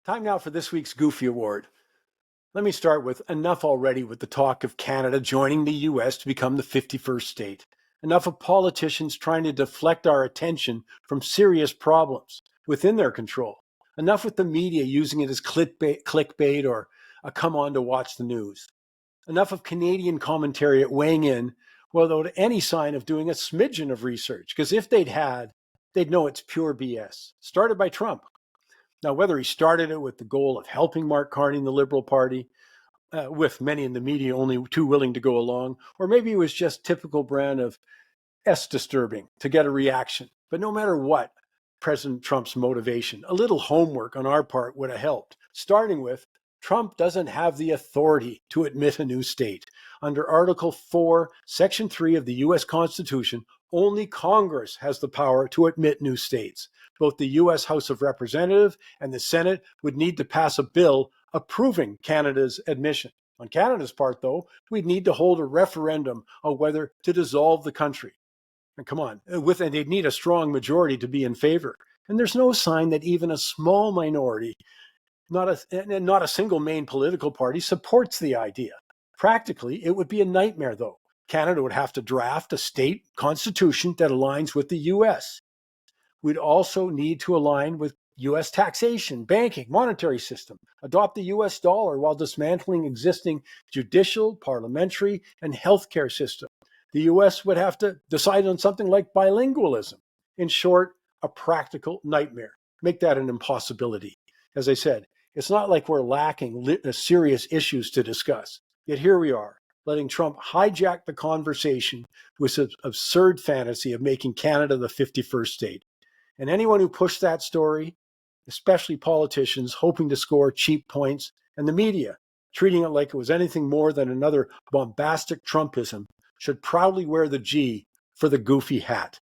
Time now for this week's Goofy Award. Let me start with enough already with the talk of Canada joining the US to become the 51st state. Enough of politicians trying to deflect our attention from serious problems within their control. Enough with the media using it as clickbait or a come on to watch the news. Enough of Canadian commentary at weighing in without any sign of doing a smidgen of research, because if they'd had, they'd know it's pure BS, started by Trump. Now, whether he started it with the goal of helping Mark Carney and the Liberal Party, with many in the media only too willing to go along, or maybe it was just typical brand of disturbing to get a reaction. But no matter what President Trump's motivation, a little homework on our part would have helped, starting with Trump doesn't have the authority to admit a new state. Under Article 4, Section 3 of the U.S. Constitution, only Congress has the power to admit new states. Both the U.S. House of Representatives and the Senate would need to pass a bill approving Canada's admission. On Canada's part, though, we'd need to hold a referendum on whether to dissolve the country. And come on, they'd need a strong majority to be in favor. And there's no sign that even a small minority, not a single main political party, supports the idea. Practically, it would be a nightmare, though. Canada would have to draft a state constitution that aligns with the US. We'd also need to align with US taxation, banking, monetary system, adopt the US dollar while dismantling existing judicial, parliamentary, and healthcare system. The US would have to decide on something like bilingualism. In short, a practical nightmare. Make that an impossibility. As I said, it's not like we're lacking serious issues to discuss. Yet here we are, letting Trump hijack the conversation with his absurd fantasy of making Canada the 51st state. And anyone who pushed that story, especially politicians hoping to score cheap points, and the media, treating it like it was anything more than another bombastic Trumpism, should proudly wear the G for the goofy hat.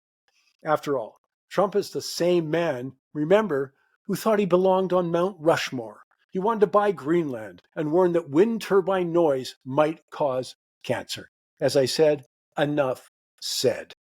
After all, Trump is the same man, remember, who thought he belonged on Mount Rushmore. He wanted to buy Greenland and warned that wind turbine noise might cause cancer. As I said, enough said.